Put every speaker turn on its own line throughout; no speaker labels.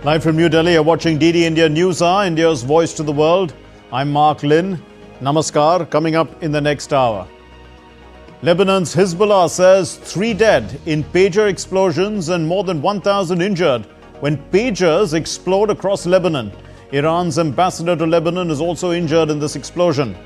Live from New Delhi, you're watching DD India News Hour, India's voice to the world. I'm Mark Lynn. Namaskar. Coming up in the next hour. Lebanon's Hezbollah says 3 dead in pager explosions and more than 1,000 injured when pagers explode across Lebanon. Iran's ambassador to Lebanon is also injured in this explosion.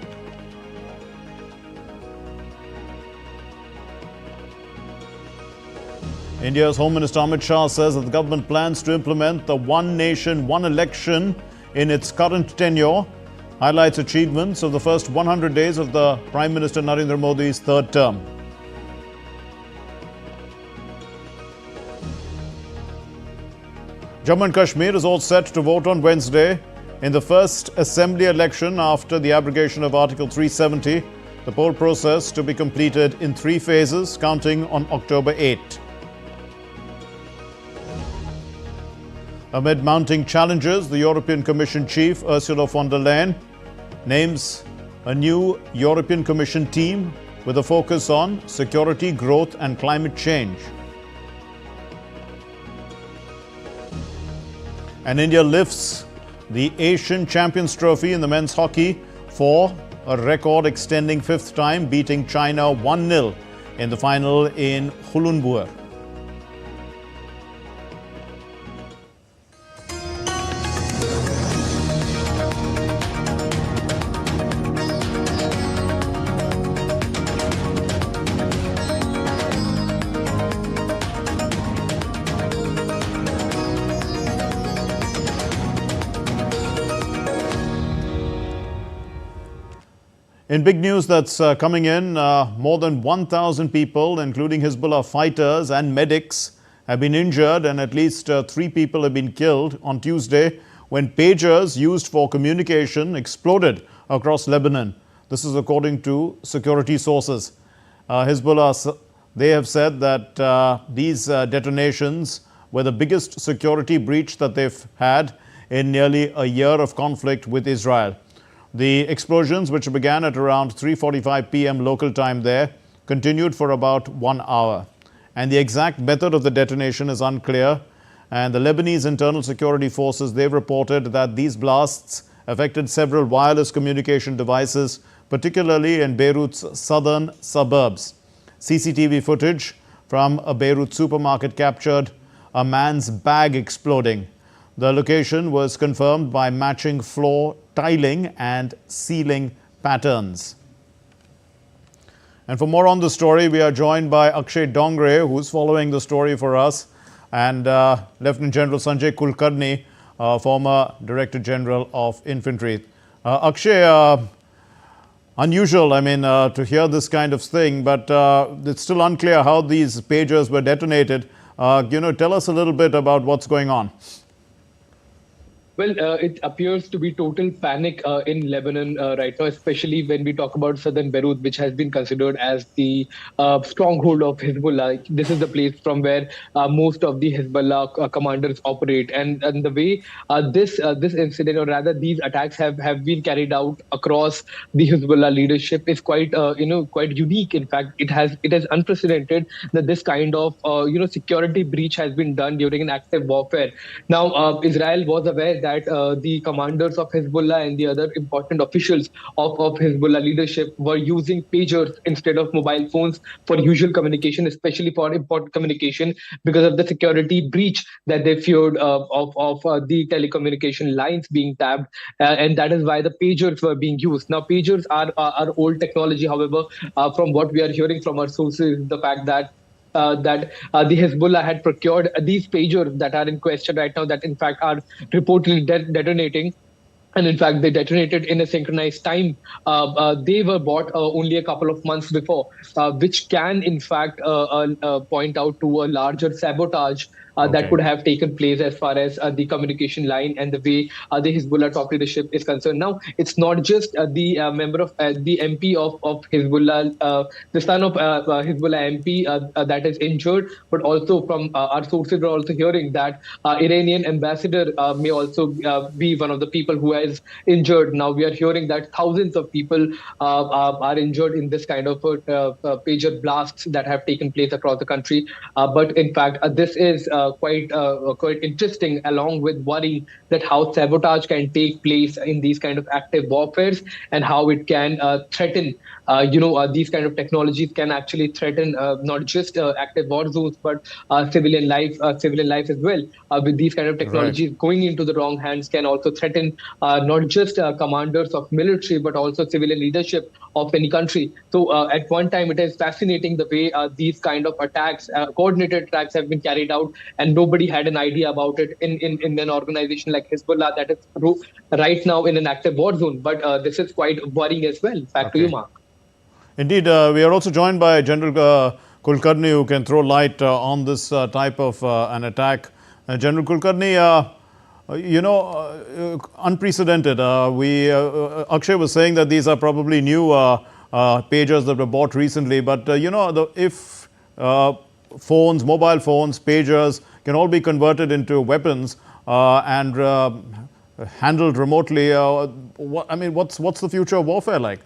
India's Home Minister Amit Shah says that the government plans to implement the one nation, one election in its current tenure. Highlights achievements of the first 100 days of the Prime Minister Narendra Modi's third term. Jammu and Kashmir is all set to vote on Wednesday in the first assembly election after the abrogation of Article 370. The poll process to be completed in 3 phases, counting on October 8. Amid mounting challenges, the European Commission chief, Ursula von der Leyen, names a new European Commission team with a focus on security, growth and climate change. And India lifts the Asian Champions Trophy in the men's hockey for a record extending 5th time, beating China 1-0 in the final in Uluwatu. In big news that's coming in, more than 1,000 people, including Hezbollah fighters and medics, have been injured and at least 3 people have been killed on Tuesday when pagers used for communication exploded across Lebanon. This is according to security sources. Hezbollah, they have said that these detonations were the biggest security breach that they've had in nearly a year of conflict with Israel. The explosions, which began at around 3:45 p.m. local time there, continued for about 1 hour. And the exact method of the detonation is unclear. And the Lebanese internal security forces, they've reported that these blasts affected several wireless communication devices, particularly in Beirut's southern suburbs. CCTV footage from a Beirut supermarket captured a man's bag exploding. The location was confirmed by matching floor tiling and ceiling patterns. And for more on the story, we are joined by Akshay Dongre, who's following the story for us, and Lieutenant General Sanjay Kulkarni, former Director General of Infantry. Akshay, unusual, to hear this kind of thing, but it's still unclear how these pagers were detonated. Tell us a little bit about what's going on.
Well, it appears to be total panic in Lebanon right now, especially when we talk about southern Beirut, which has been considered as the stronghold of Hezbollah. This is the place from where most of the Hezbollah commanders operate. And the way this incident, or rather these attacks have been carried out across the Hezbollah leadership is quite unique. In fact, it has unprecedented that this kind of security breach has been done during an active warfare. Now, Israel was aware that the commanders of Hezbollah and the other important officials of Hezbollah leadership were using pagers instead of mobile phones for usual communication, especially for important communication, because of the security breach that they feared of the telecommunication lines being tapped, and that is why the pagers were being used. Now, pagers are old technology. However, from what we are hearing from our sources, the fact that the Hezbollah had procured these pagers that are in question right now, that in fact are reportedly detonating. And in fact, they detonated in a synchronized time. They were bought only a couple of months before, which can in fact point out to a larger sabotage that could have taken place as far as the communication line and the way the Hezbollah top leadership is concerned. Now, it's not just the member of the MP of Hezbollah, the son of Hezbollah MP that is injured, but also from our sources are also hearing that Iranian ambassador may also be one of the people who is injured. Now we are hearing that thousands of people are injured in this kind of pager blasts that have taken place across the country. But in fact, this is quite interesting, along with worrying that how sabotage can take place in these kind of active warfares, and how it can threaten. These kind of technologies can actually threaten not just active war zones, but civilian life as well. With these kind of technologies going into the wrong hands, can also threaten not just commanders of military, but also civilian leadership of any country. So at one time, it is fascinating the way these kind of attacks, coordinated attacks, have been carried out, and nobody had an idea about it in an organization like Hezbollah that is right now in an active war zone. But this is quite worrying as well. Back to you, Mark.
Indeed, we are also joined by General Kulkarni, who can throw light on this type of an attack. General Kulkarni, unprecedented. Akshay was saying that these are probably new pagers that were bought recently, but if phones, mobile phones, pagers can all be converted into weapons and handled remotely, what's the future of warfare like?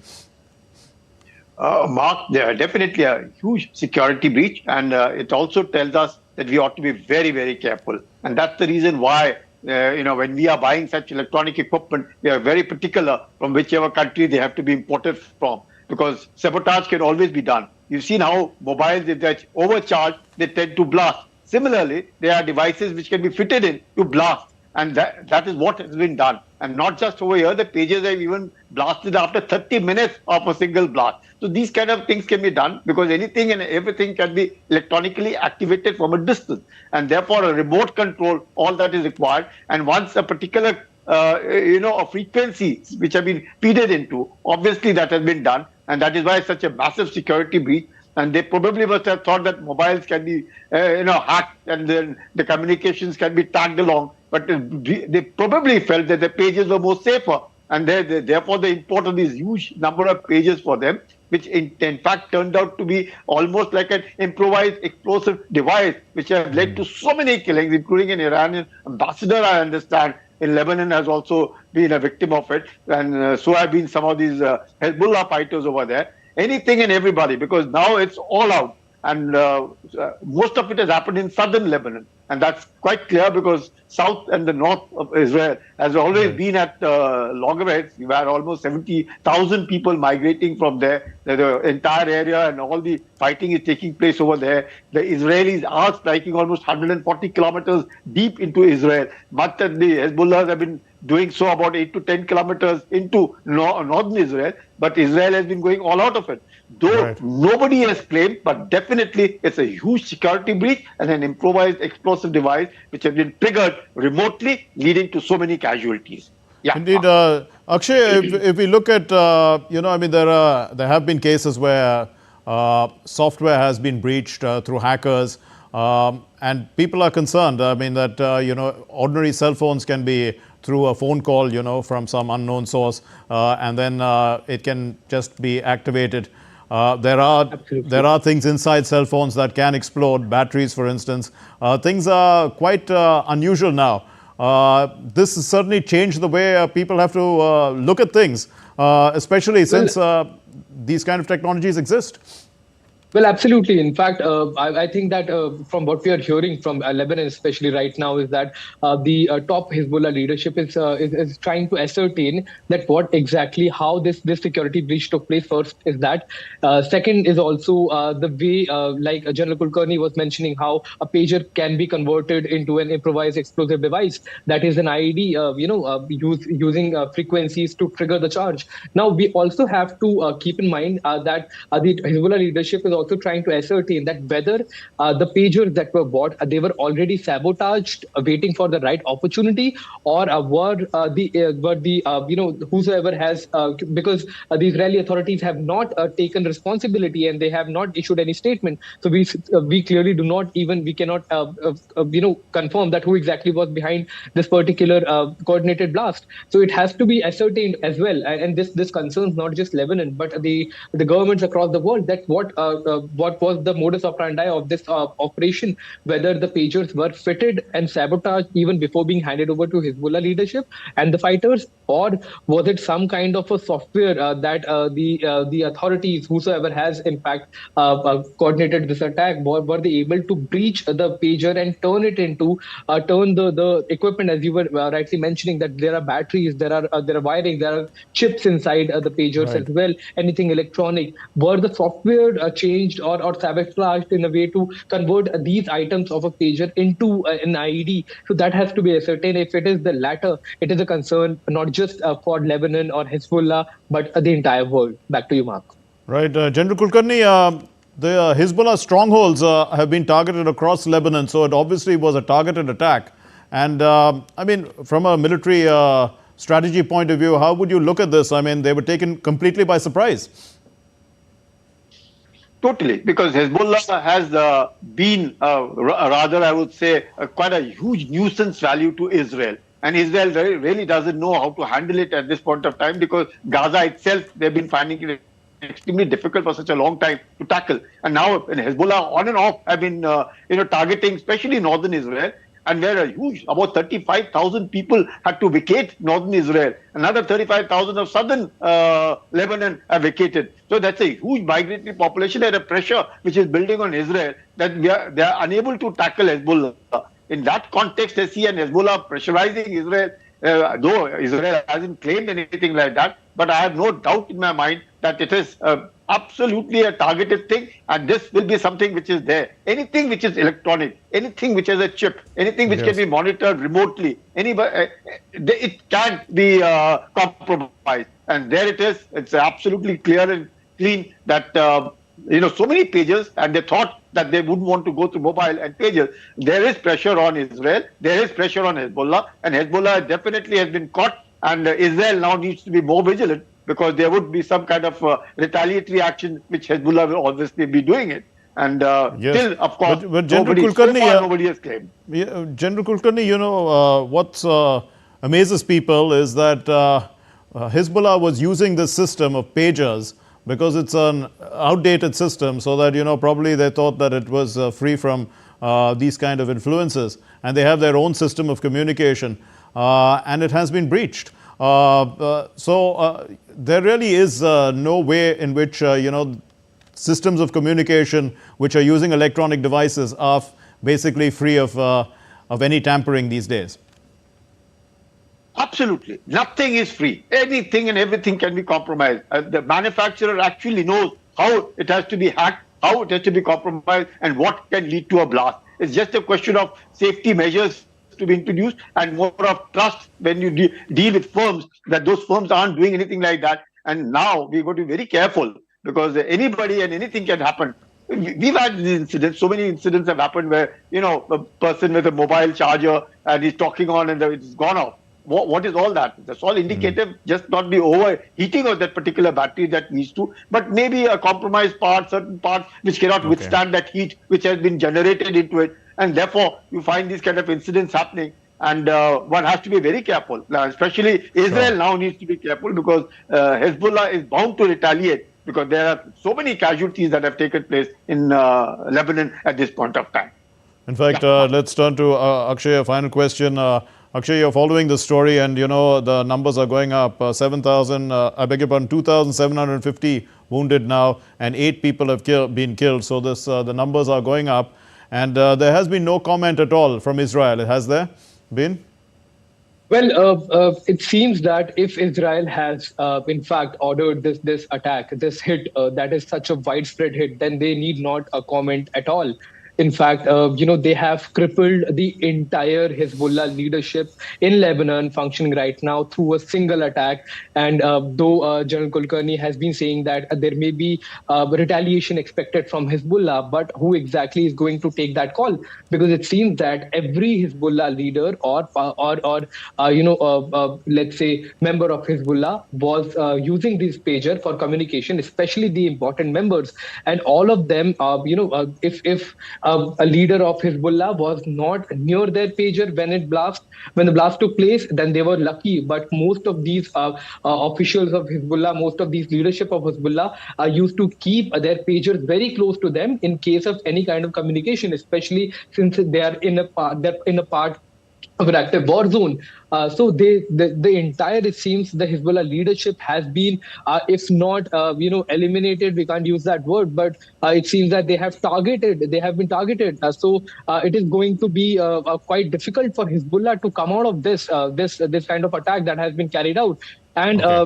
Mark, definitely a huge security breach, and it also tells us that we ought to be very, very careful. And that's the reason why, when we are buying such electronic equipment, we are very particular from whichever country they have to be imported from, because sabotage can always be done. You've seen how mobiles, if they're overcharged, they tend to blast. Similarly, there are devices which can be fitted in to blast. And that is what has been done. And not just over here, the pages have even blasted after 30 minutes of a single blast. So these kind of things can be done because anything and everything can be electronically activated from a distance. And therefore, a remote control, all that is required. And once a particular, a frequency which have been feeded into, obviously that has been done. And that is why it's such a massive security breach. And they probably must have thought that mobiles can be, hacked and then the communications can be tagged along. But they probably felt that the pages were more safer. And therefore, the import of this huge number of pages for them, which in fact turned out to be almost like an improvised explosive device, which have led to so many killings, including an Iranian ambassador, I understand, in Lebanon has also been a victim of it. And so have been some of these Hezbollah fighters over there. Anything and everybody, because now it's all out. And most of it has happened in southern Lebanon. And that's quite clear because south and the north of Israel has always been at loggerheads. We've had almost 70,000 people migrating from there. The entire area and all the fighting is taking place over there. The Israelis are striking almost 140 kilometers deep into Israel. Much that the Hezbollahs have been doing so about 8 to 10 kilometers into northern Israel. But Israel has been going all out of it. Though nobody has claimed, but definitely it's a huge security breach and an improvised explosive device which has been triggered remotely, leading to so many casualties. Yeah.
Indeed, Akshay, if we look at, there have been cases where software has been breached through hackers, and people are concerned. That ordinary cell phones can be through a phone call, from some unknown source, and then it can just be activated. There are things inside cell phones that can explode, batteries, for instance. Things are quite unusual now. This has certainly changed the way people have to look at things, especially since these kind of technologies exist.
Well, absolutely. In fact, I think that from what we are hearing from Lebanon, especially right now, is that the top Hezbollah leadership is trying to ascertain that how this security breach took place. First is that. Second is also the way, like General Kulkarni was mentioning, how a pager can be converted into an improvised explosive device. That is an IED, using frequencies to trigger the charge. Now, we also have to keep in mind that the Hezbollah leadership is also trying to ascertain that whether the pagers that were bought, they were already sabotaged, waiting for the right opportunity, or whosoever has, because the Israeli authorities have not taken responsibility and they have not issued any statement. So we clearly cannot confirm that who exactly was behind this particular coordinated blast. So it has to be ascertained as well, and this concerns not just Lebanon but the governments across the world, that what what was the modus operandi of this operation, whether the pagers were fitted and sabotaged even before being handed over to Hezbollah leadership and the fighters, or was it some kind of a software that the authorities, whosoever has in fact coordinated this attack, were they able to breach the pager and turn it into turn the equipment, as you were rightly mentioning, that there are batteries, there are wiring, there are chips inside the pagers as well, anything electronic. Were the software changed or sabotaged in a way to convert these items of a pager into an IED? So that has to be ascertained. If it is the latter, it is a concern not just for Lebanon or Hezbollah, but the entire world. Back to you, Mark.
Right. General Kulkarni, the Hezbollah strongholds have been targeted across Lebanon, so it obviously was a targeted attack. And I mean, from a military strategy point of view, how would you look at this? I mean, they were taken completely by surprise.
Totally, because Hezbollah has been, rather, I would say, quite a huge nuisance value to Israel. And Israel really doesn't know how to handle it at this point of time, because Gaza itself, they've been finding it extremely difficult for such a long time to tackle. And now Hezbollah on and off have been targeting especially northern Israel, and where a huge, about 35,000 people had to vacate northern Israel. Another 35,000 of southern Lebanon have vacated. So that's a huge migratory population and a pressure which is building on Israel, that they are unable to tackle Hezbollah. In that context, they see an Hezbollah pressurizing Israel, though Israel hasn't claimed anything like that. But I have no doubt in my mind that it is absolutely a targeted thing, and this will be something which is there. Anything which is electronic, anything which has a chip, anything which can be monitored remotely, it can't be compromised. And there it is. It's absolutely clear and clean that so many pages, and they thought that they wouldn't want to go through mobile and pages. There is pressure on Israel. There is pressure on Hezbollah, and Hezbollah definitely has been caught. And Israel now needs to be more vigilant, because there would be some kind of retaliatory action, which Hezbollah will obviously be doing it. And still, of course,
but General Kulkarni,
nobody has claimed.
General Kulkarni, what amazes people is that Hezbollah was using this system of pagers because it's an outdated system, so that, probably they thought that it was free from these kind of influences. And they have their own system of communication, and it has been breached. So there really is no way in which, systems of communication which are using electronic devices are basically free of any tampering these days.
Absolutely. Nothing is free. Anything and everything can be compromised. The manufacturer actually knows how it has to be hacked, how it has to be compromised, and what can lead to a blast. It's just a question of safety measures to be introduced, and more of trust when you deal with firms, that those firms aren't doing anything like that. And now we've got to be very careful, because anybody and anything can happen. We've had these incidents. So many incidents have happened where, a person with a mobile charger and he's talking on and it's gone off. What is all that? That's all indicative, just not the overheating of that particular battery that needs to, but maybe a compromised part, certain parts which cannot withstand that heat which has been generated into it. And therefore, you find these kind of incidents happening. And one has to be very careful. Now, especially Israel now needs to be careful, because Hezbollah is bound to retaliate, because there are so many casualties that have taken place in Lebanon at this point of time.
In fact, let's turn to Akshay, a final question. Akshay, you're following the story, and the numbers are going up. 7,000, I beg your pardon, 2,750 wounded now, and 8 people have been killed. So the numbers are going up. And there has been no comment at all from Israel, has there been?
Well, it seems that if Israel has, in fact, ordered this attack, this hit, that is such a widespread hit, then they need not comment at all. In fact, they have crippled the entire Hezbollah leadership in Lebanon functioning right now through a single attack. And though General Kulkarni has been saying that there may be retaliation expected from Hezbollah, but who exactly is going to take that call? Because it seems that every Hezbollah leader or let's say member of Hezbollah was using this pager for communication, especially the important members. And all of them, if a leader of Hezbollah was not near their pager when the blast took place, then they were lucky. But most of these officials of Hezbollah, most of these leadership of Hezbollah used to keep their pagers very close to them in case of any kind of communication, especially since they are in a part of an active war zone. So the entire, it seems, the Hezbollah leadership has been, if not, eliminated, we can't use that word, but it seems that they have been targeted. So it is going to be quite difficult for Hezbollah to come out of this kind of attack that has been carried out. And, General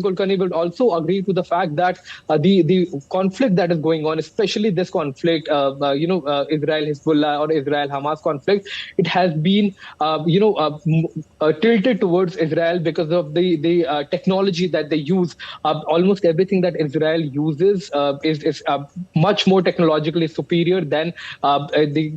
Kulkarni will also agree to the fact that the conflict that is going on, especially this conflict, Israel-Hezbollah or Israel-Hamas conflict, it has been, tilted towards Israel because of the technology that they use. Almost everything that Israel uses is much more technologically superior than the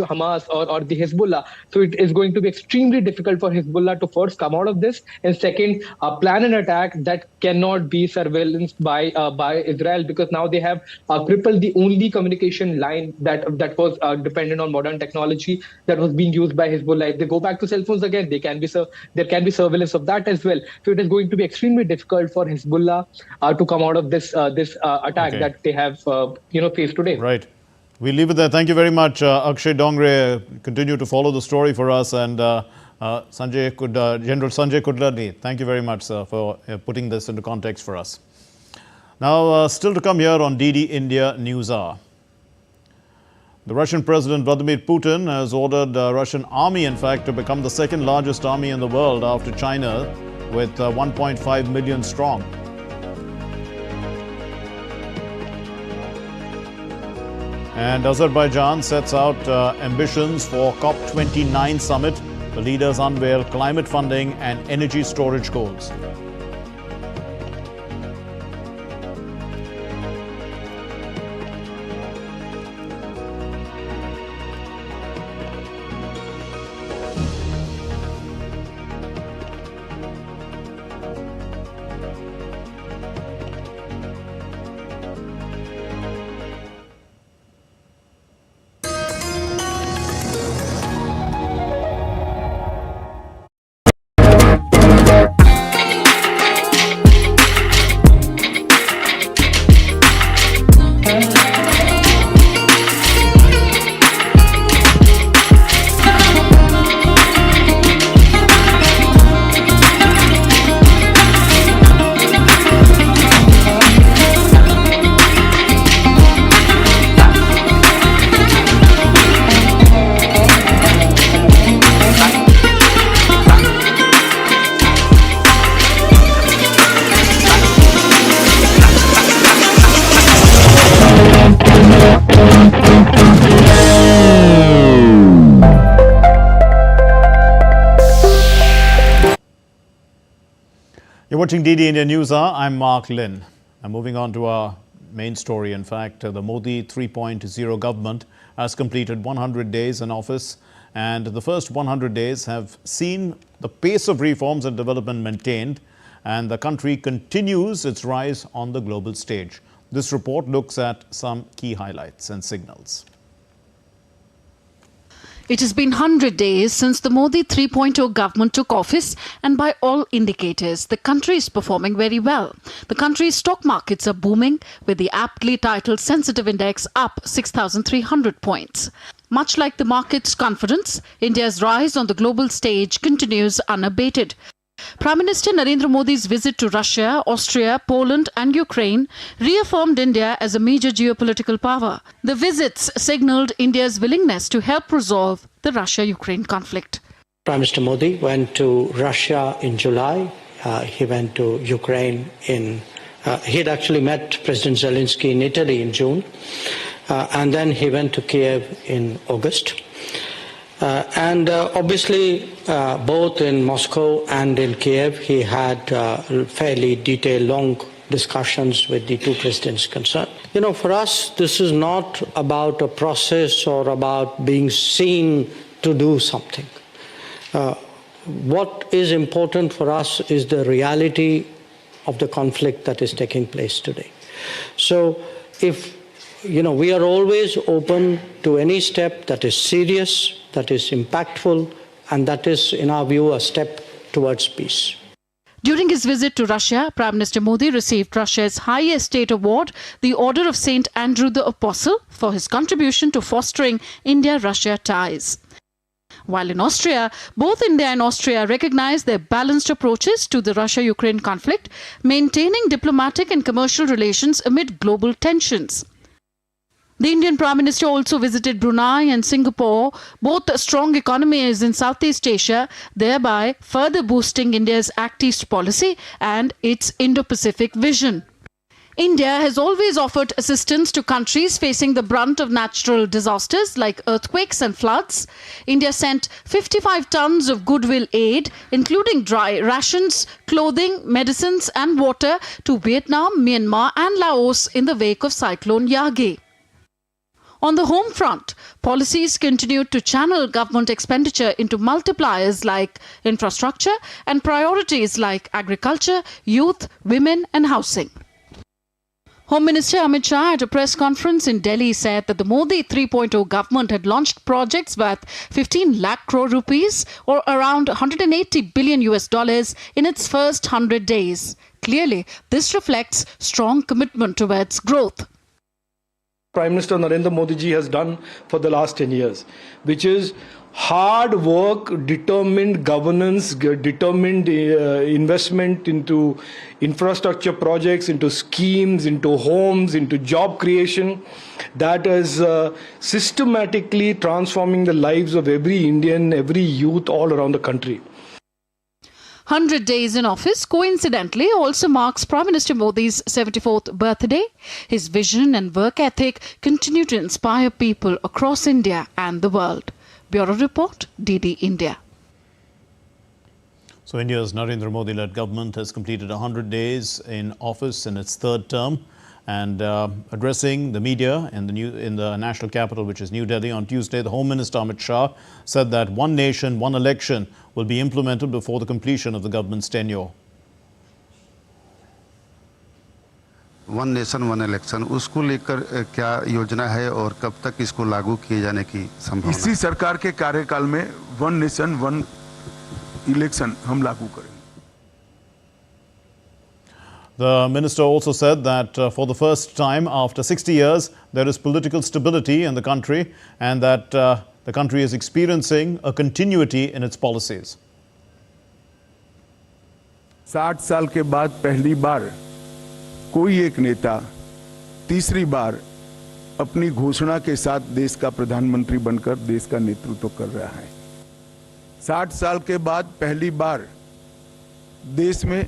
Hamas or the Hezbollah. So it is going to be extremely difficult for Hezbollah to first come out of this, and second, plan an attack that cannot be surveillanced by Israel, because now they have crippled the only communication line that was dependent on modern technology that was being used by Hezbollah. If they go back to cell phones again, there can be surveillance of that as well. So it is going to be extremely difficult for Hezbollah to come out of this attack that they have faced today.
Right. We'll leave it there. Thank you very much, Akshay Dongre. Continue to follow the story for us, and General Sanjay Kulkarni, thank you very much, sir, for putting this into context for us. Now, still to come here on DD India News Hour. The Russian President Vladimir Putin has ordered the Russian army, in fact, to become the second largest army in the world after China, with 1.5 million strong. And Azerbaijan sets out ambitions for COP29 summit. The leaders unveil climate funding and energy storage goals. You're watching DD India News Hour. I'm Mark Lynn. And moving on to our main story, in fact, the Modi 3.0 government has completed 100 days in office, and the first 100 days have seen the pace of reforms and development maintained, and the country continues its rise on the global stage. This report looks at some key highlights and signals.
It has been 100 days since the Modi 3.0 government took office, and by all indicators, the country is performing very well. The country's stock markets are booming, with the aptly titled Sensitive Index up 6,300 points. Much like the market's confidence, India's rise on the global stage continues unabated. Prime Minister Narendra Modi's visit to Russia, Austria, Poland and Ukraine reaffirmed India as a major geopolitical power. The visits signalled India's willingness to help resolve the Russia-Ukraine conflict.
Prime Minister Modi went to Russia in July. He went to Ukraine he had actually met President Zelensky in Italy in June. And then he went to Kiev in August. Obviously, both in Moscow and in Kiev, he had fairly detailed, long discussions with the two presidents concerned. You know, for us, this is not about a process or about being seen to do something. What is important for us is the reality of the conflict that is taking place today. So if we are always open to any step that is serious, that is impactful, and that is, in our view, a step towards peace.
During his visit to Russia, Prime Minister Modi received Russia's highest state award, the Order of St. Andrew the Apostle, for his contribution to fostering India-Russia ties. While in Austria, both India and Austria recognize their balanced approaches to the Russia-Ukraine conflict, maintaining diplomatic and commercial relations amid global tensions. The Indian Prime Minister also visited Brunei and Singapore, both strong economies in Southeast Asia, thereby further boosting India's Act East policy and its Indo-Pacific vision. India has always offered assistance to countries facing the brunt of natural disasters like earthquakes and floods. India sent 55 tons of goodwill aid, including dry rations, clothing, medicines and water to Vietnam, Myanmar and Laos in the wake of Cyclone Yagi. On the home front, policies continued to channel government expenditure into multipliers like infrastructure and priorities like agriculture, youth, women and housing. Home Minister Amit Shah at a press conference in Delhi said that the Modi 3.0 government had launched projects worth 15 lakh crore rupees or around $180 billion in its first 100 days. Clearly, this reflects strong commitment towards growth.
Prime Minister Narendra Modi ji has done for the last 10 years, which is hard work, determined governance, determined investment into infrastructure projects, into schemes, into homes, into job creation that is systematically transforming the lives of every Indian, every youth all around the country.
100 days in office coincidentally also marks Prime Minister Modi's 74th birthday. His vision and work ethic continue to inspire people across India and the world. Bureau Report, DD India.
So India's Narendra Modi-led government has completed 100 days in office in its third term, and addressing the media in the national capital, which is New Delhi, on Tuesday, the Home Minister Amit Shah said that one nation, one election will be implemented before the completion of the government's tenure.
One nation one election उसको लेकर क्या योजना है और कब तक इसको लागू किए जाने की संभावना?
इसी सरकार के कार्यकाल में वन नेशन वन इलेक्शन हम लागू करेंगे.
The minister also said that for the first time after 60 years, there is political stability in the country and that the country is experiencing a continuity in its policies.
60 साल के बाद पहली बार कोई एक नेता तीसरी बार अपनी घोषणा के साथ देश का प्रधानमंत्री बनकर देश का नेतृत्व कर रहा है. 60 साल के बाद पहली बार देश में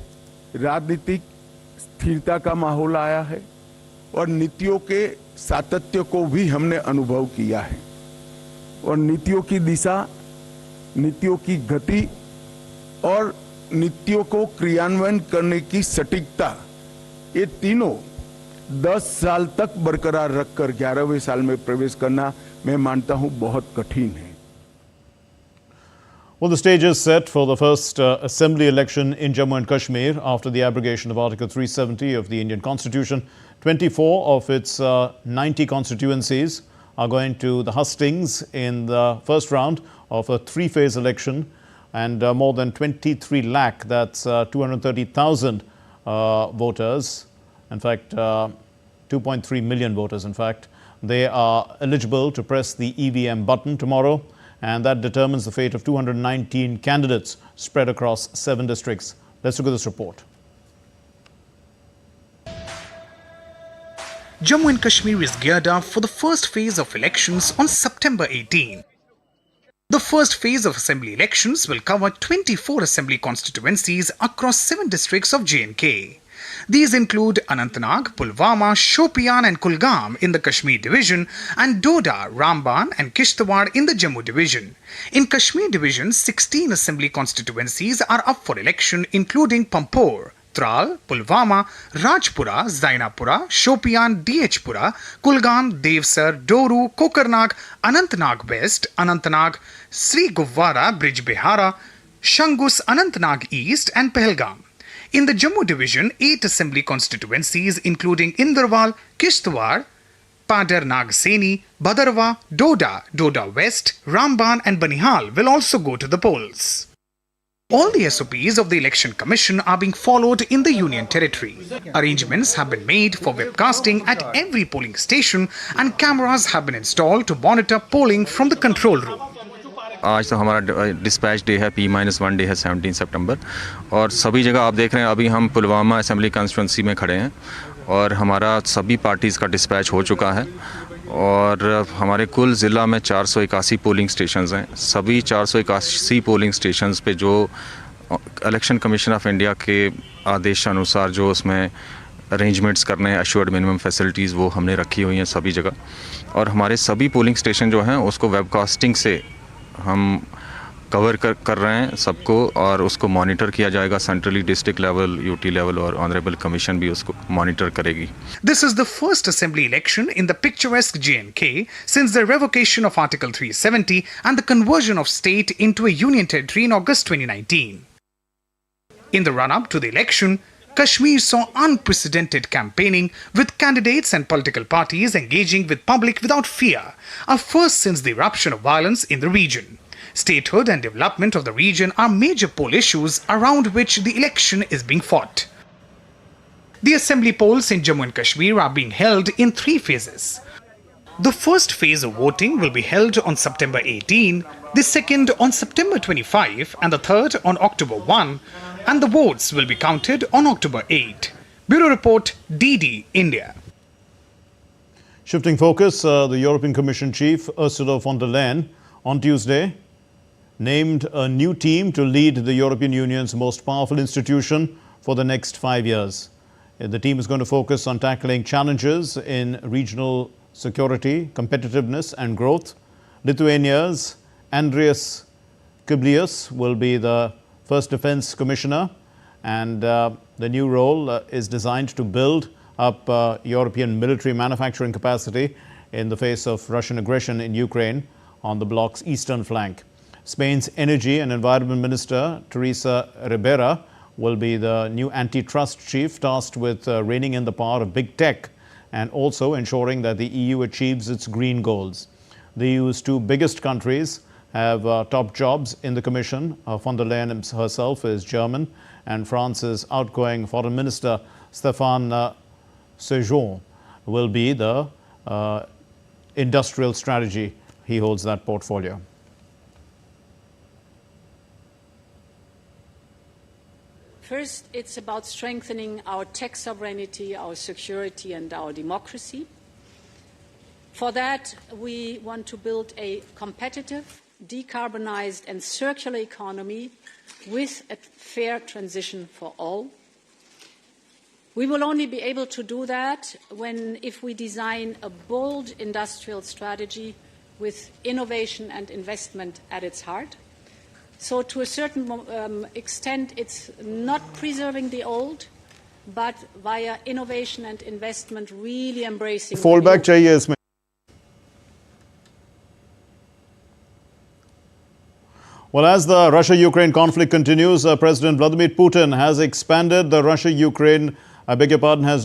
राजनीतिक स्थिरता का माहौल आया है और नीतियों के सातत्य को भी हमने अनुभव किया है और नीतियों की दिशा, नीतियों की गति और नीतियों को क्रियान्वयन करने की सटीकता, ये तीनों 10 साल तक बरकरार रखकर 11वें साल में प्रवेश करना मैं मानता हूं बहुत कठिन है.
Well, the stage is set for the first assembly election in Jammu and Kashmir after the abrogation of Article 370 of the Indian Constitution. 24 of its 90 constituencies are going to the hustings in the first round of a three-phase election, and more than 23 lakh, that's 230,000 voters, in fact 2.3 million voters in fact, they are eligible to press the EVM button tomorrow, and that determines the fate of 219 candidates spread across 7 districts. Let's look at this report.
Jammu and Kashmir is geared up for the first phase of elections on September 18. The first phase of assembly elections will cover 24 assembly constituencies across 7 districts of J&K. These include Anantnag, Pulwama, Shopian and Kulgam in the Kashmir division and Doda, Ramban and Kishtwar in the Jammu division. In Kashmir division, 16 assembly constituencies are up for election, including Pampore, Tral, Pulwama, Rajpura, Zainapura, Shopian, DHpura, Kulgam, Devsar, Doru, Kulkarni, Anantnag West, Anantnag, Sri Guvwara, Brijbehara, Shangus, Anantnag East and Pahalgam. In the Jammu division, 8 assembly constituencies including Inderwal, Kishtwar, Padar Nagaseni, Bhadarwa, Doda, Doda West, Ramban and Banihal will also go to the polls. All the SOPs of the Election Commission are being followed in the Union Territory. Arrangements have been made for webcasting at every polling station and cameras have been installed to monitor polling from the control room.
आज तो हमारा dispatch day है P-1 day है 17 सितंबर और सभी जगह आप देख रहे हैं अभी हम पुलवामा असेंबली कॉन्स्टिट्यूंसी में खड़े हैं और हमारा सभी पार्टीज़ का डिस्पैच हो चुका है और हमारे कुल ज़िला में 481 पोलिंग स्टेशंस हैं। सभी 481 पोलिंग स्टेशंस पे जो इलेक्शन कमीशन ऑफ इंडिया के आदेश अनुसार जो उसमें अरेंजमेंट्स करने हैं एश्योर्ड मिनिमम फैसिलिटीज़ वो हमने रखी हुई हैं सभी जगह और हमारे सभी पोलिंग स्टेशन जो हैं उसको वेबकास्टिंग से हम कवर कर रहे हैं सबको और उसको मॉनिटर किया जाएगा centrally district level UT level और ऑनरेबल कमीशन भी उसको मॉनिटर करेगी.
This is the first assembly election in the picturesque J&K since the revocation of Article 370 and the conversion of state into a union territory in August 2019. In the run-up to the election, Kashmir saw unprecedented campaigning with candidates and political parties engaging with public without fear, a first since the eruption of violence in the region. Statehood and development of the region are major poll issues around which the election is being fought. The assembly polls in Jammu and Kashmir are being held in 3 phases. The first phase of voting will be held on September 18, the second on September 25 and the third on October 1 and the votes will be counted on October 8. Bureau Report, DD, India.
Shifting focus, the European Commission chief Ursula von der Leyen on Tuesday named a new team to lead the European Union's most powerful institution for the next 5 years. The team is going to focus on tackling challenges in regional security, competitiveness and growth. Lithuania's Andrius Kubilius will be the first defense commissioner and the new role is designed to build up European military manufacturing capacity in the face of Russian aggression in Ukraine on the bloc's eastern flank. Spain's Energy and Environment Minister Teresa Ribera will be the new antitrust chief tasked with reining in the power of big tech and also ensuring that the EU achieves its green goals. The EU's 2 biggest countries have top jobs in the Commission. Von der Leyen herself is German and France's outgoing Foreign Minister Stéphane Séjourné will be the industrial strategy. He holds that portfolio.
First, it's about strengthening our tech sovereignty, our security and our democracy. For that, we want to build a competitive, decarbonized and circular economy with a fair transition for all. We will only be able to do that if we design a bold industrial strategy with innovation and investment at its heart. So to a certain extent, it's not preserving the old, but via innovation and investment really embracing
fallback chahiye isme. Well, as the Russia-Ukraine conflict continues, President Vladimir Putin has expanded the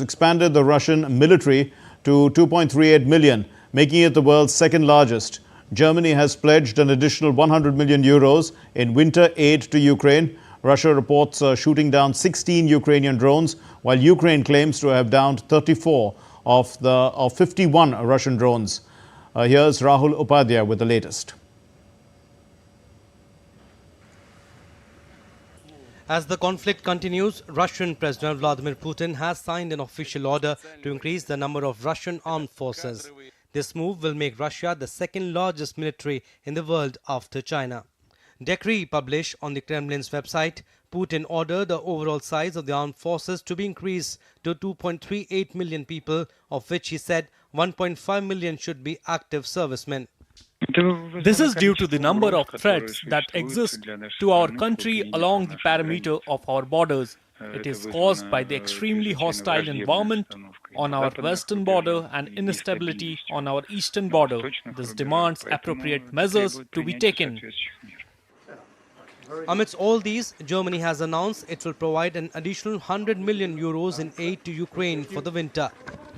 expanded the Russian military to 2.38 million, making it the world's 2nd largest. Germany has pledged an additional 100 million euros in winter aid to Ukraine. Russia reports shooting down 16 Ukrainian drones, while Ukraine claims to have downed 34 of 51 Russian drones. Here's Rahul Upadhyay with the latest.
As the conflict continues, Russian President Vladimir Putin has signed an official order to increase the number of Russian armed forces. This move will make Russia the 2nd largest military in the world after China. Decree published on the Kremlin's website, Putin ordered the overall size of the armed forces to be increased to 2.38 million people, of which he said 1.5 million should be active servicemen.
This is due to the number of threats that exist to our country along the perimeter of our borders. It is caused by the extremely hostile environment on our western border and instability on our eastern border. This demands appropriate measures to be taken.
Amidst all these, Germany has announced it will provide an additional 100 million euros in aid to Ukraine for the winter.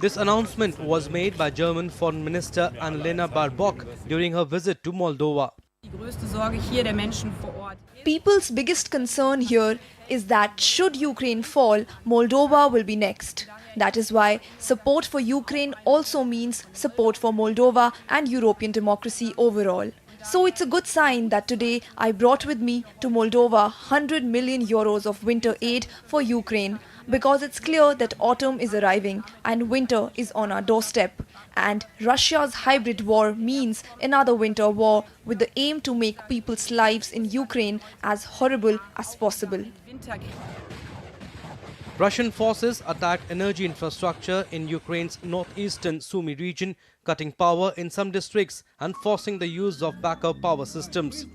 This announcement was made by German Foreign Minister Annalena Baerbock during her visit to Moldova.
People's biggest concern here is that should Ukraine fall, Moldova will be next. That is why support for Ukraine also means support for Moldova and European democracy overall. So it's a good sign that today I brought with me to Moldova 100 million euros of winter aid for Ukraine, because it's clear that autumn is arriving and winter is on our doorstep. And Russia's hybrid war means another winter war with the aim to make people's lives in Ukraine as horrible as possible.
Russian forces attacked energy infrastructure in Ukraine's northeastern Sumy region, cutting power in some districts and forcing the use of backup power systems.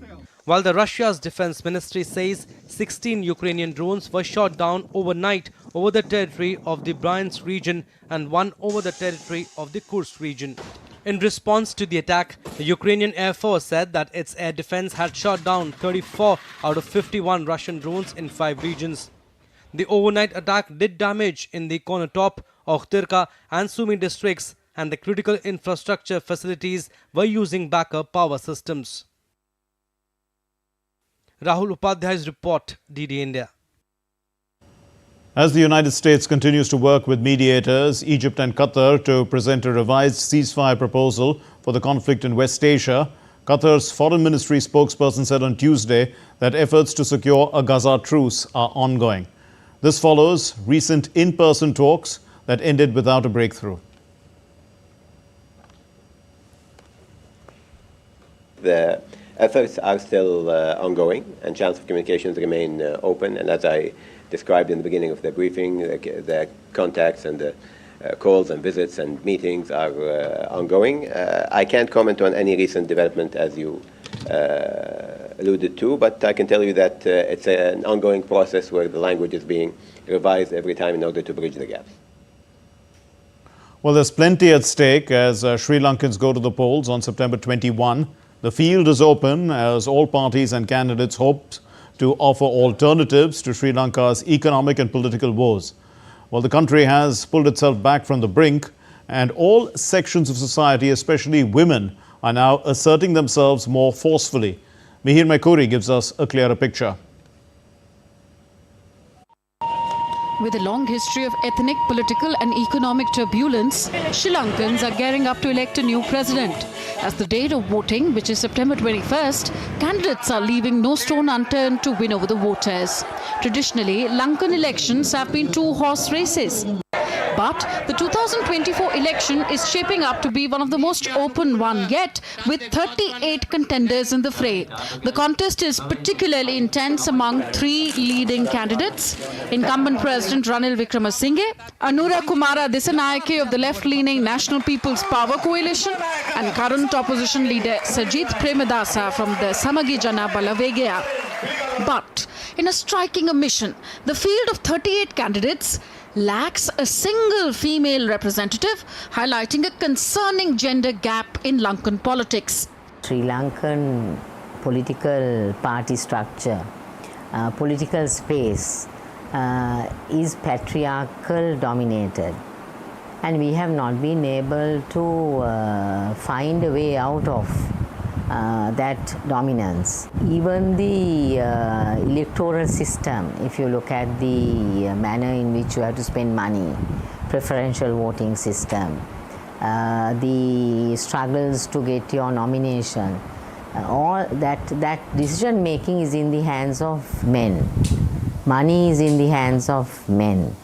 While the Russia's defense ministry says 16 Ukrainian drones were shot down overnight over the territory of the Bryansk region and one over the territory of the Kursk region. In response to the attack, the Ukrainian Air Force said that its air defense had shot down 34 out of 51 Russian drones in 5 regions. The overnight attack did damage in the Konotop, Okhtyrka and Sumy districts, and the critical infrastructure facilities were using backup power systems. Rahul Upadhyay's report, DD India.
As the United States continues to work with mediators, Egypt and Qatar to present a revised ceasefire proposal for the conflict in West Asia, Qatar's foreign ministry spokesperson said on Tuesday that efforts to secure a Gaza truce are ongoing. This follows recent in-person talks that ended without a breakthrough.
The efforts are still ongoing and channels of communications remain open. And as I described in the beginning of the briefing, the contacts and the calls and visits and meetings are ongoing. I can't comment on any recent development as you alluded to, but I can tell you that it's an ongoing process where the language is being revised every time in order to bridge the gaps.
Well, there's plenty at stake as Sri Lankans go to the polls on September 21. The field is open as all parties and candidates hope to offer alternatives to Sri Lanka's economic and political woes. Well, the country has pulled itself back from the brink, and all sections of society, especially women, are now asserting themselves more forcefully. Mihir Mekuri gives us a clearer picture.
With a long history of ethnic, political and economic turbulence, Sri Lankans are gearing up to elect a new president. As the date of voting, which is September 21st, candidates are leaving no stone unturned to win over the voters. Traditionally, Lankan elections have been two-horse races. But the 2024 election is shaping up to be one of the most open one yet, with 38 contenders in the fray. The contest is particularly intense among 3 leading candidates: incumbent President Ranil Wickremesinghe, Anura Kumara Dissanayake of the left-leaning National People's Power Coalition, and current opposition leader Sajith Premadasa from the Samagi Jana Balavegeya. But in a striking omission, the field of 38 candidates lacks a single female representative, highlighting a concerning gender gap in Lankan politics.
Sri Lankan political party structure, political space is patriarchal dominated, and we have not been able to find a way out of that dominance. Even the electoral system, if you look at the manner in which you have to spend money, preferential voting system, the struggles to get your nomination, all that decision making is in the hands of men. Money is in the hands of men.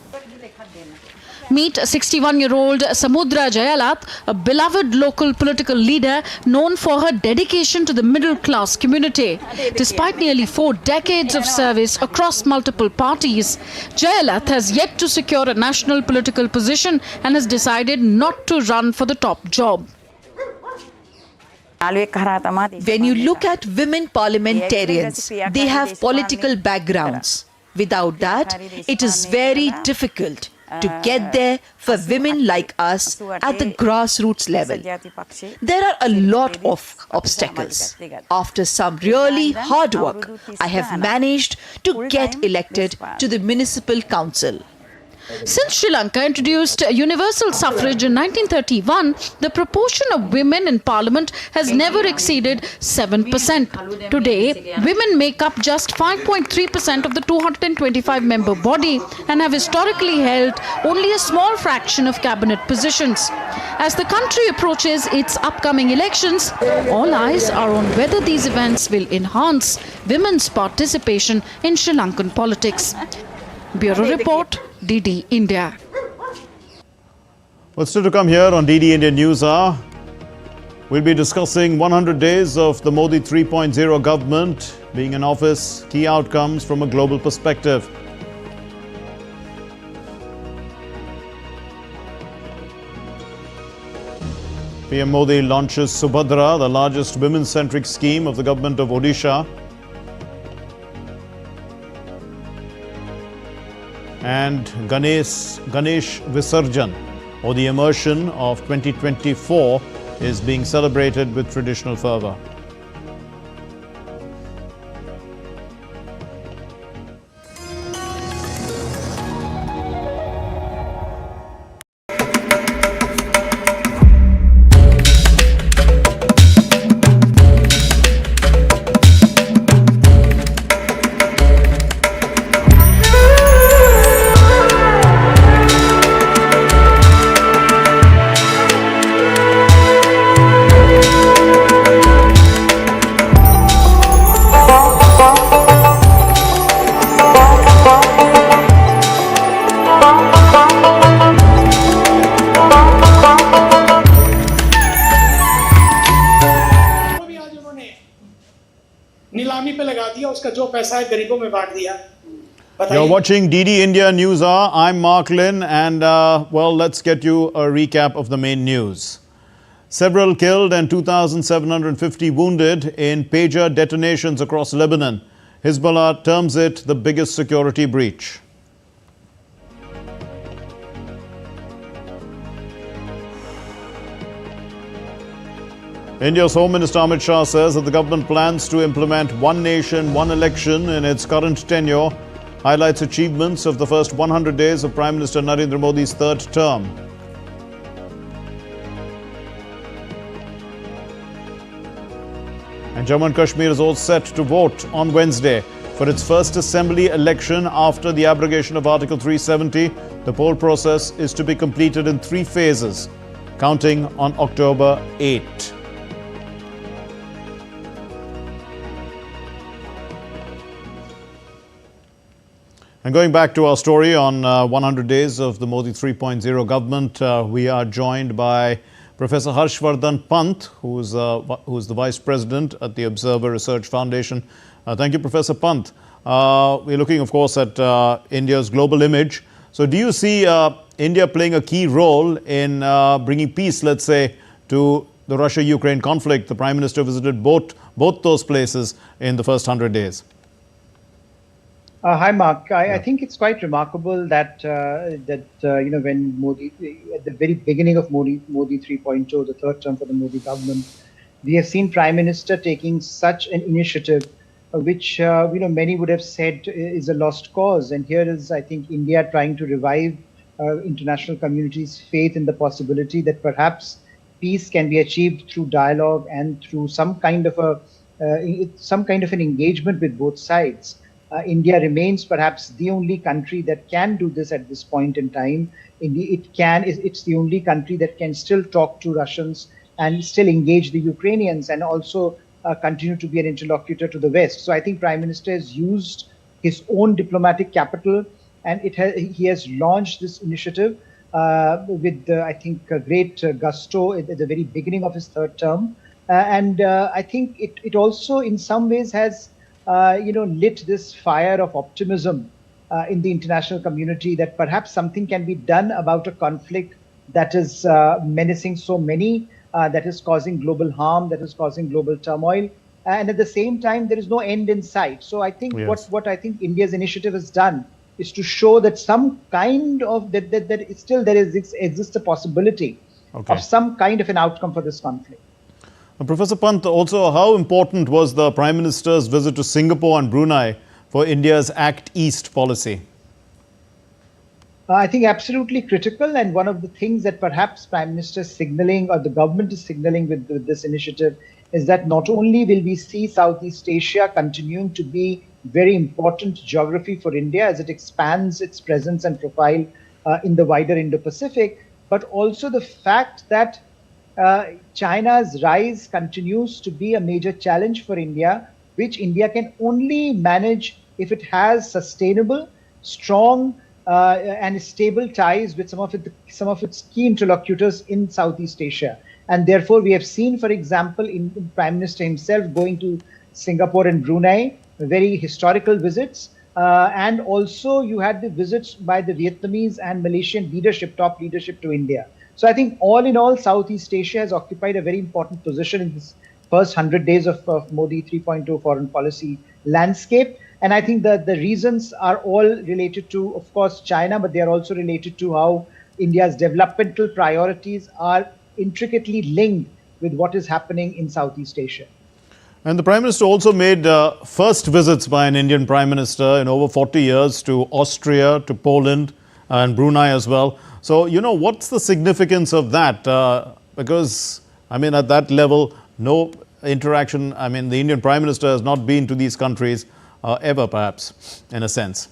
Meet 61-year-old Samudra Jayalath, a beloved local political leader known for her dedication to the middle-class community. Despite nearly 4 decades of service across multiple parties, Jayalath has yet to secure a national political position and has decided not to run for the top job.
When you look at women parliamentarians, they have political backgrounds. Without that, it is very difficult to get there for women like us at the grassroots level. There are a lot of obstacles. After some really hard work, I have managed to get elected to the municipal council.
Since Sri Lanka introduced universal suffrage in 1931, the proportion of women in parliament has never exceeded 7%. Today, women make up just 5.3% of the 225-member body and have historically held only a small fraction of cabinet positions. As the country approaches its upcoming elections, all eyes are on whether these events will enhance women's participation in Sri Lankan politics. Bureau Report, DD India.
Well, still to come here on DD India News Hour, we'll be discussing 100 days of the Modi 3.0 government being in office, key outcomes from a global perspective. PM Modi launches Subadra, the largest women-centric scheme of the government of Odisha. And Ganesh Visarjan, or the immersion of 2024, is being celebrated with traditional fervour. You're watching DD India News Hour. I'm Mark Lynn, and well, let's get you a recap of the main news. Several killed and 2,750 wounded in pager detonations across Lebanon. Hezbollah terms it the biggest security breach. India's Home Minister Amit Shah says that the government plans to implement one nation, one election in its current tenure, highlights achievements of the first 100 days of Prime Minister Narendra Modi's third term. And Jammu and Kashmir is all set to vote on Wednesday for its first assembly election after the abrogation of Article 370. The poll process is to be completed in 3 phases, counting on October 8. And going back to our story on 100 days of the Modi 3.0 government, we are joined by Professor Harshvardhan Pant, who is the Vice President at the Observer Research Foundation. Thank you, Professor Pant. We're looking, of course, at India's global image. So do you see India playing a key role in bringing peace, let's say, to the Russia-Ukraine conflict? The Prime Minister visited both those places in the first 100 days.
Hi, Mark. I think it's quite remarkable that when Modi, at the very beginning of Modi 3.0, the third term for the Modi government, we have seen Prime Minister taking such an initiative, which many would have said is a lost cause. And here is, I think, India trying to revive international community's faith in the possibility that perhaps peace can be achieved through dialogue and through some kind of an engagement with both sides. India remains perhaps the only country that can do this at this point in time. It's the only country that can still talk to Russians and still engage the Ukrainians and also continue to be an interlocutor to the West. So I think Prime Minister has used his own diplomatic capital, and he has launched this initiative with, I think, great gusto at the very beginning of his third term. I think it also in some ways has lit this fire of optimism in the international community that perhaps something can be done about a conflict that is menacing so many, that is causing global harm, that is causing global turmoil. And at the same time, there is no end in sight. So I think what I think India's initiative has done is to show that some kind of, that still there exists a possibility of some kind of an outcome for this conflict.
Professor Pant, also, how important was the Prime Minister's visit to Singapore and Brunei for India's Act East policy?
I think absolutely critical, and one of the things that perhaps Prime Minister is signaling or the government is signaling with this initiative is that not only will we see Southeast Asia continuing to be very important geography for India as it expands its presence and profile in the wider Indo-Pacific, but also the fact that China's rise continues to be a major challenge for India, which India can only manage if it has sustainable, strong, and stable ties with some of its key interlocutors in Southeast Asia. And therefore, we have seen, for example, in Prime Minister himself going to Singapore and Brunei, very historical visits. And also you had the visits by the Vietnamese and Malaysian leadership, top leadership to India. So I think all in all, Southeast Asia has occupied a very important position in this first 100 days of Modi 3.0 foreign policy landscape. And I think that the reasons are all related to, of course, China, but they are also related to how India's developmental priorities are intricately linked with what is happening in Southeast Asia.
And the Prime Minister also made first visits by an Indian Prime Minister in over 40 years to Austria, to Poland and Brunei as well. So, you know, what's the significance of that? Because, I mean, at that level, no interaction. I mean, the Indian Prime Minister has not been to these countries ever, perhaps, in a sense.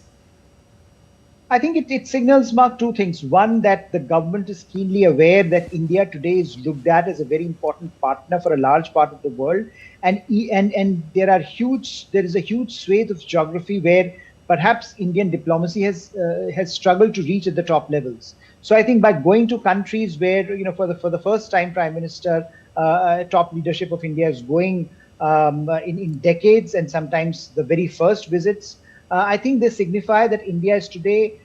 I think it signals, Mark, two things. One, that the government is keenly aware that India today is looked at as a very important partner for a large part of the world. And there is a huge swathe of geography where perhaps Indian diplomacy has struggled to reach at the top levels. So I think by going to countries where, you know, for the first time, Prime Minister, top leadership of India is going in decades, and sometimes the very first visits, I think they signify that India is today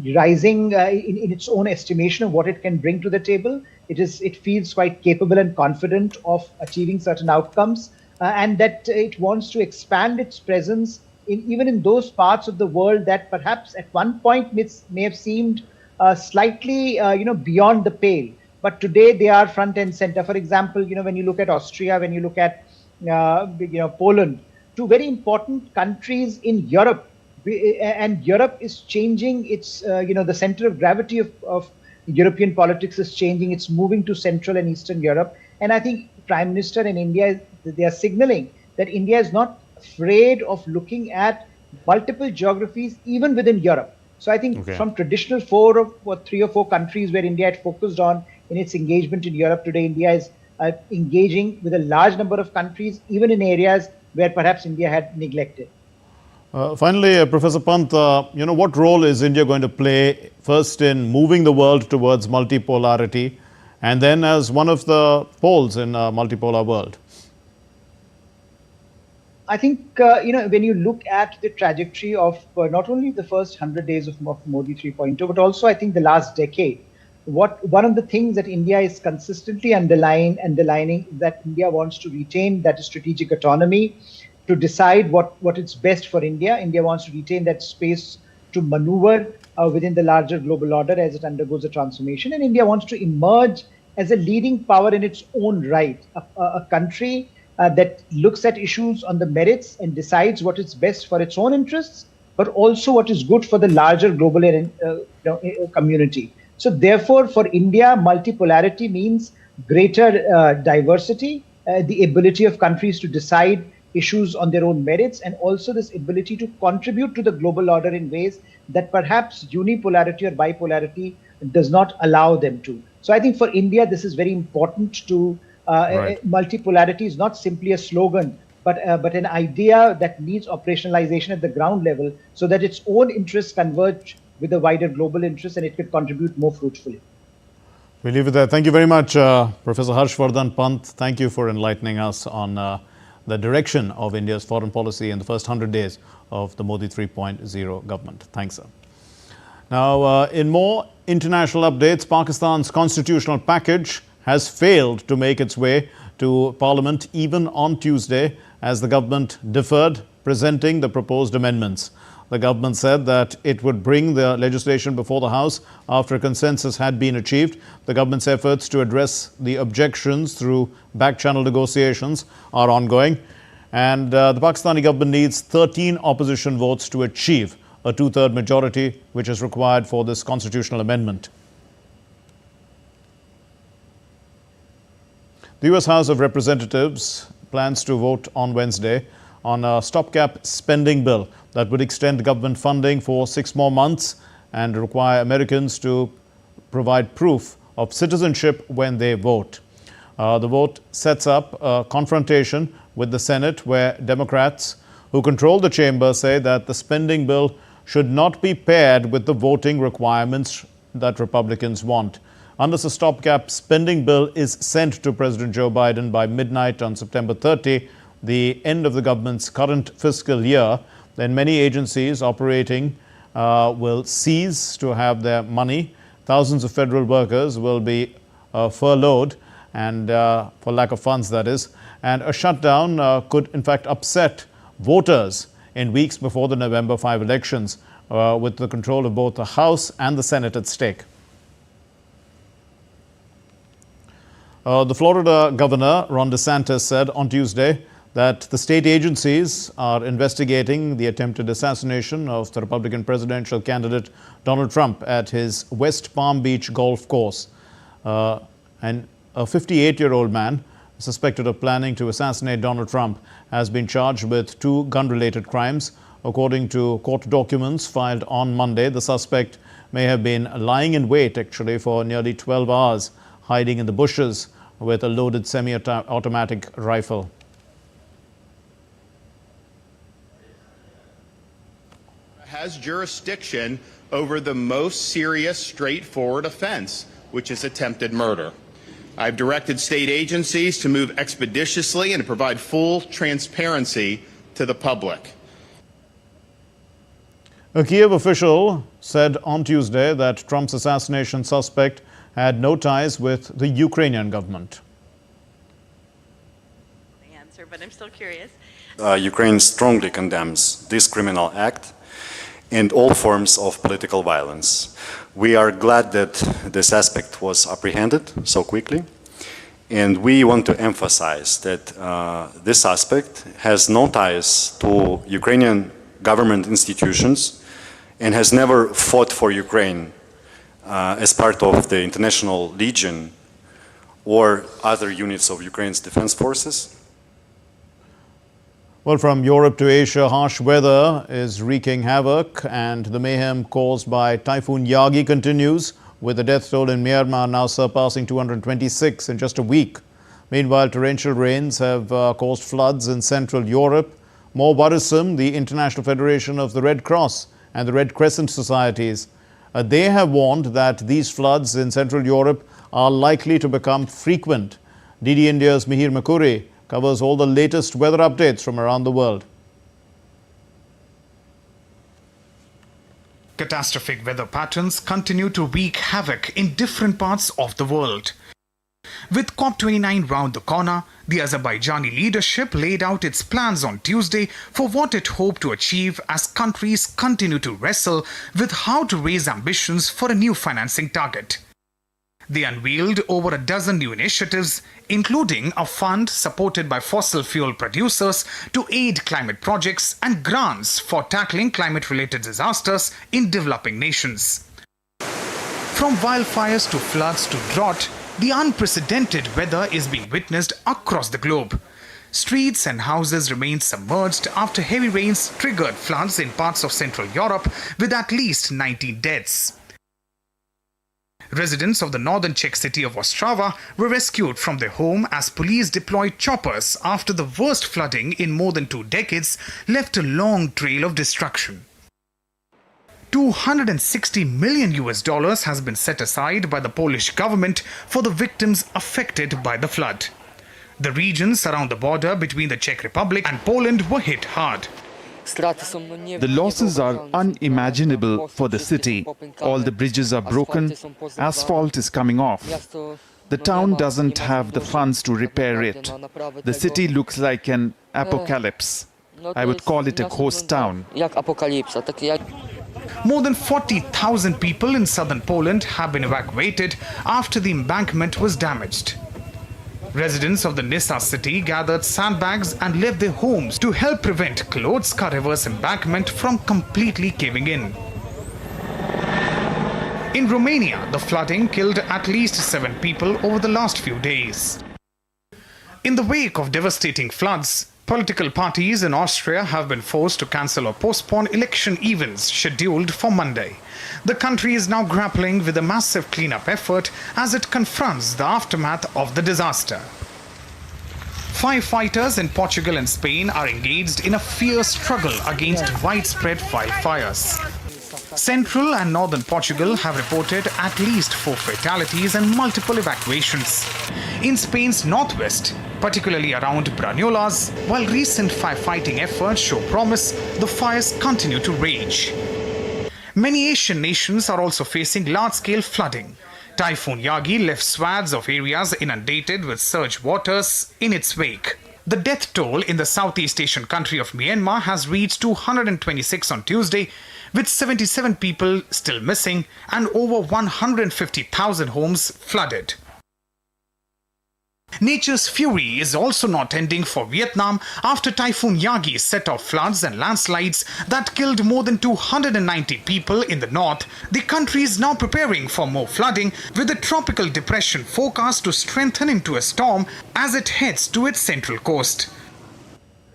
rising in its own estimation of what it can bring to the table. It feels quite capable and confident of achieving certain outcomes, and that it wants to expand its presence even in those parts of the world that perhaps at one point may have seemed slightly beyond the pale. But today they are front and center. For example, you know, when you look at Austria, when you look at Poland, two very important countries in Europe, and Europe is changing its the center of gravity of European politics is changing. It's moving to Central and Eastern Europe, and I think Prime Minister in India, they are signaling that India is not afraid of looking at multiple geographies even within Europe. So I think from traditional three or four countries where India had focused on in its engagement in Europe, today India is engaging with a large number of countries, even in areas where perhaps India had neglected.
Finally, Professor Pant, what role is India going to play first in moving the world towards multipolarity and then as one of the poles in a multipolar world?
I think, when you look at the trajectory of not only the first 100 days of Modi 3.0, but also I think the last decade, one of the things that India is consistently underlining that India wants to retain that strategic autonomy to decide what is best for India. India wants to retain that space to maneuver within the larger global order as it undergoes a transformation. And India wants to emerge as a leading power in its own right, a country that looks at issues on the merits and decides what is best for its own interests, but also what is good for the larger global community. So therefore, for India, multipolarity means greater diversity, the ability of countries to decide issues on their own merits, and also this ability to contribute to the global order in ways that perhaps unipolarity or bipolarity does not allow them to. So I think for India, this is very important to multipolarity is not simply a slogan, but an idea that needs operationalization at the ground level so that its own interests converge with the wider global interests and it could contribute more fruitfully.
We'll leave it there. Thank you very much, Professor Harshvardhan Pant. Thank you for enlightening us on the direction of India's foreign policy in the first 100 days of the Modi 3.0 government. Thanks, sir. Now, in more international updates, Pakistan's constitutional package has failed to make its way to Parliament even on Tuesday as the government deferred presenting the proposed amendments. The government said that it would bring the legislation before the House after a consensus had been achieved. The government's efforts to address the objections through back-channel negotiations are ongoing. And the Pakistani government needs 13 opposition votes to achieve a two-third majority which is required for this constitutional amendment. The US House of Representatives plans to vote on Wednesday on a stopgap spending bill that would extend government funding for 6 more months and require Americans to provide proof of citizenship when they vote. The vote sets up a confrontation with the Senate, where Democrats who control the chamber say that the spending bill should not be paired with the voting requirements that Republicans want. Unless a stopgap spending bill is sent to President Joe Biden by midnight on September 30, the end of the government's current fiscal year, then many agencies operating will cease to have their money. Thousands of federal workers will be furloughed, and for lack of funds, that is. And a shutdown could in fact upset voters in weeks before the November 5 elections, with the control of both the House and the Senate at stake. The Florida governor, Ron DeSantis, said on Tuesday that the state agencies are investigating the attempted assassination of the Republican presidential candidate Donald Trump at his West Palm Beach golf course. And a 58-year-old man suspected of planning to assassinate Donald Trump has been charged with 2 gun-related crimes. According to court documents filed on Monday, the suspect may have been lying in wait actually for nearly 12 hours, hiding in the bushes with a loaded semi-automatic rifle.
Has jurisdiction over the most serious, straightforward offense, which is attempted murder. I've directed state agencies to move expeditiously and to provide full transparency to the public.
A Kiev official said on Tuesday that Trump's assassination suspect had no ties with the Ukrainian government.
Answer, but I'm still curious.
Ukraine strongly condemns this criminal act and all forms of political violence. We are glad that this aspect was apprehended so quickly, and we want to emphasize that this aspect has no ties to Ukrainian government institutions and has never fought for Ukraine as part of the International Legion or other units of Ukraine's defense forces.
Well, from Europe to Asia, harsh weather is wreaking havoc, and the mayhem caused by Typhoon Yagi continues, with the death toll in Myanmar now surpassing 226 in just a week. Meanwhile, torrential rains have caused floods in Central Europe. More worrisome, the International Federation of the Red Cross and the Red Crescent Societies. They have warned that these floods in Central Europe are likely to become frequent. DD India's Mihir Makuri covers all the latest weather updates from around the world.
Catastrophic weather patterns continue to wreak havoc in different parts of the world. With COP29 round the corner, the Azerbaijani leadership laid out its plans on Tuesday for what it hoped to achieve as countries continue to wrestle with how to raise ambitions for a new financing target. They unveiled over a dozen new initiatives, including a fund supported by fossil fuel producers to aid climate projects and grants for tackling climate-related disasters in developing nations. From wildfires to floods to drought, the unprecedented weather is being witnessed across the globe. Streets and houses remain submerged after heavy rains triggered floods in parts of Central Europe, with at least 19 deaths. Residents of the northern Czech city of Ostrava were rescued from their home as police deployed choppers after the worst flooding in more than 2 decades left a long trail of destruction. $260 million has been set aside by the Polish government for the victims affected by the flood. The regions around the border between the Czech Republic and Poland were hit hard.
The losses are unimaginable for the city. All the bridges are broken, asphalt is coming off. The town doesn't have the funds to repair it. The city looks like an apocalypse. I would call it a ghost town.
More than 40,000 people in southern Poland have been evacuated after the embankment was damaged. Residents of the Nisa city gathered sandbags and left their homes to help prevent Klotska River's embankment from completely caving in. In Romania, the flooding killed at least 7 people over the last few days. In the wake of devastating floods, political parties in Austria have been forced to cancel or postpone election events scheduled for Monday. The country is now grappling with a massive cleanup effort as it confronts the aftermath of the disaster. Firefighters in Portugal and Spain are engaged in a fierce struggle against widespread wildfires. Central and northern Portugal have reported at least 4 fatalities and multiple evacuations. In Spain's northwest, particularly around Brunyolas, while recent firefighting efforts show promise, the fires continue to rage. Many Asian nations are also facing large-scale flooding. Typhoon Yagi left swaths of areas inundated with surge waters in its wake. The death toll in the Southeast Asian country of Myanmar has reached 226 on Tuesday, with 77 people still missing and over 150,000 homes flooded. Nature's fury is also not ending for Vietnam after Typhoon Yagi set off floods and landslides that killed more than 290 people in the north. The country is now preparing for more flooding, with the tropical depression forecast to strengthen into a storm as it heads to its central coast.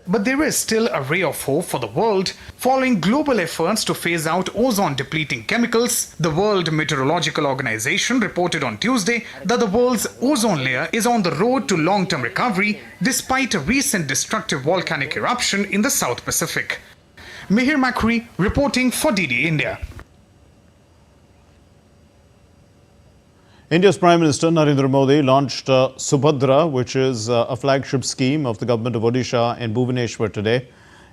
But there is still a ray of hope for the world. Following global efforts to phase out ozone-depleting chemicals, the World Meteorological Organization reported on Tuesday that the world's ozone layer is on the road to long-term recovery despite a recent destructive volcanic eruption in the South Pacific. Mihir Makri reporting for DD India.
India's Prime Minister Narendra Modi launched Subadra, which is a flagship scheme of the government of Odisha in Bhubaneswar today.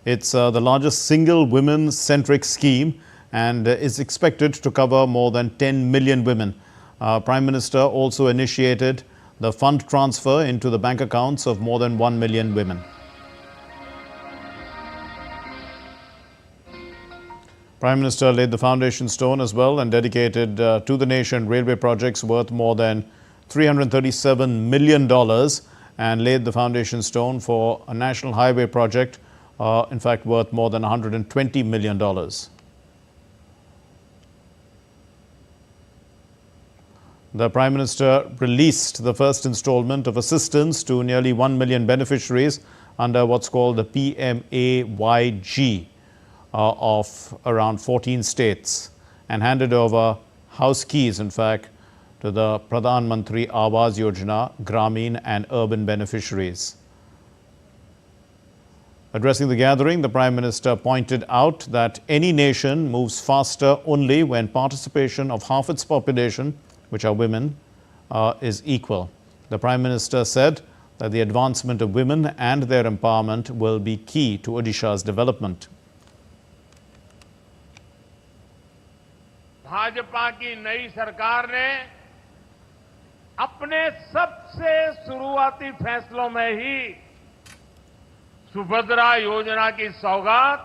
It's the largest single women-centric scheme and is expected to cover more than 10 million women. Prime Minister also initiated the fund transfer into the bank accounts of more than 1 million women. Prime Minister laid the foundation stone as well and dedicated to the nation railway projects worth more than $337 million and laid the foundation stone for a national highway project, in fact, worth more than $120 million. The Prime Minister released the first installment of assistance to nearly 1 million beneficiaries under what's called the PMAYG. Of around 14 states and handed over house keys, in fact, to the Pradhan Mantri Awas Yojana, Gramin and urban beneficiaries. Addressing the gathering, the Prime Minister pointed out that any nation moves faster only when participation of half its population, which are women, is equal. The Prime Minister said that the advancement of women and their empowerment will be key to Odisha's development.
Bhajpa की नई सरकार ने अपने सबसे शुरुआती फैसलों में ही सुभद्रा योजना की सौगात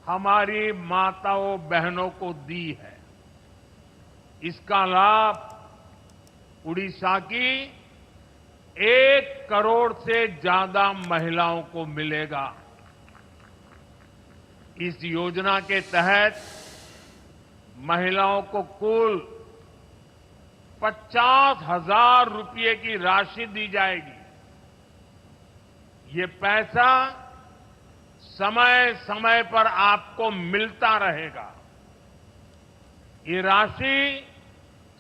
हमारी माताओं बहनों को दी है। इसका लाभ उड़ीसा की 1 करोड़ से ज्यादा महिलाओं को मिलेगा। इस योजना के तहत महिलाओं को कुल 50,000 रुपये की राशि दी जाएगी। ये पैसा समय समय पर आपको मिलता रहेगा। ये राशि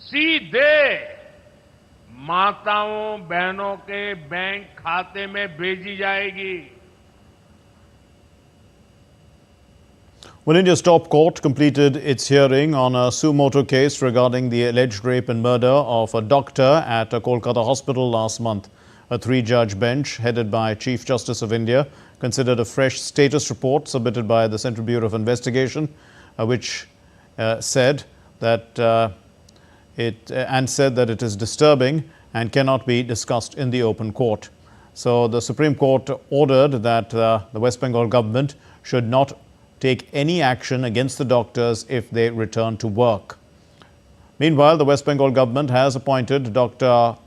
सीधे माताओं बहनों के बैंक खाते में भेजी जाएगी।
Well, India's top court completed its hearing on a suo motu case regarding the alleged rape and murder of a doctor at a Kolkata hospital last month. A 3-judge bench headed by Chief Justice of India considered a fresh status report submitted by the Central Bureau of Investigation, which said that it is disturbing and cannot be discussed in the open court. So the Supreme Court ordered that the West Bengal government should not take any action against the doctors if they return to work. Meanwhile, the West Bengal government has appointed Dr.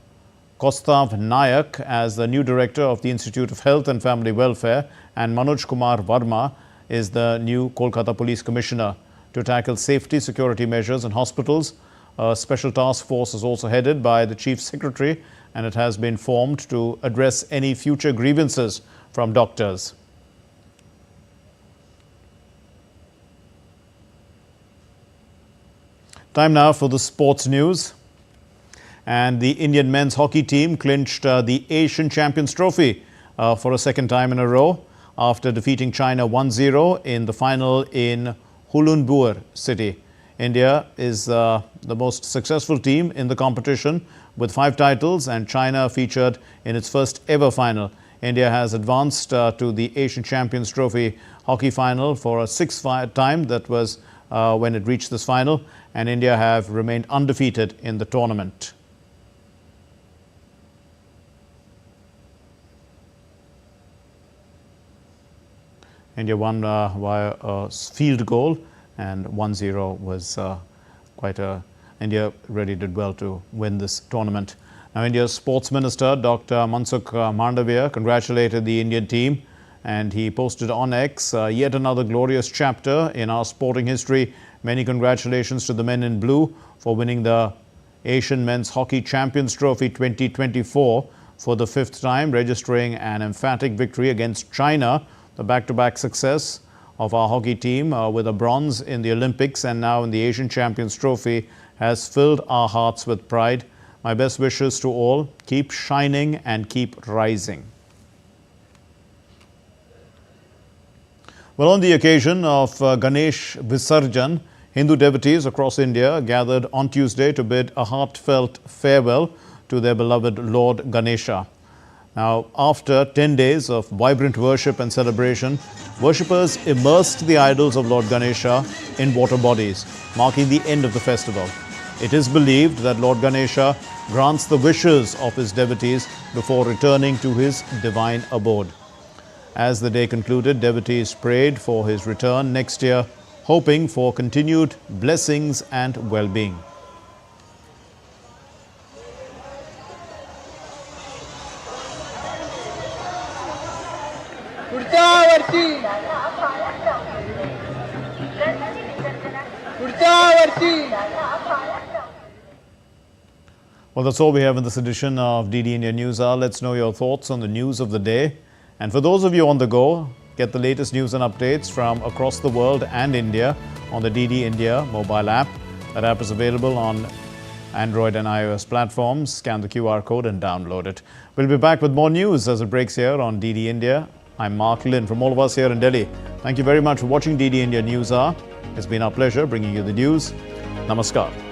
Kostav Nayak as the new director of the Institute of Health and Family Welfare, and Manoj Kumar Verma is the new Kolkata Police Commissioner. To tackle safety security measures in hospitals, a special task force is also headed by the Chief Secretary, and it has been formed to address any future grievances from doctors. Time now for the sports news. And the Indian men's hockey team clinched the Asian Champions Trophy for a second time in a row after defeating China 1-0 in the final in Hulunbuir city. India is the most successful team in the competition with 5 titles, and China featured in its first ever final. India has advanced to the Asian Champions Trophy hockey final for a 6th time. That was when it reached this final, and India have remained undefeated in the tournament. India won via a field goal, and 1-0 was India really did well to win this tournament. Now, India's Sports Minister Dr. Mansukh Mandavia congratulated the Indian team, and he posted on X, yet another glorious chapter in our sporting history. Many congratulations to the men in blue for winning the Asian Men's Hockey Champions Trophy 2024 for the 5th time, registering an emphatic victory against China. The back-to-back success of our hockey team with a bronze in the Olympics and now in the Asian Champions Trophy has filled our hearts with pride. My best wishes to all. Keep shining and keep rising. Well, on the occasion of Ganesh Visarjan, Hindu devotees across India gathered on Tuesday to bid a heartfelt farewell to their beloved Lord Ganesha. Now, after 10 days of vibrant worship and celebration, worshippers immersed the idols of Lord Ganesha in water bodies, marking the end of the festival. It is believed that Lord Ganesha grants the wishes of his devotees before returning to his divine abode. As the day concluded, devotees prayed for his return next year, hoping for continued blessings and well-being. Well, that's all we have in this edition of DD India News Hour. Let's know your thoughts on the news of the day. And for those of you on the go, get the latest news and updates from across the world and India on the DD India mobile app. That app is available on Android and iOS platforms. Scan the QR code and download it. We'll be back with more news as it breaks here on DD India. I'm Mark Lynn. From all of us here in Delhi, thank you very much for watching DD India News Hour. It's been our pleasure bringing you the news. Namaskar.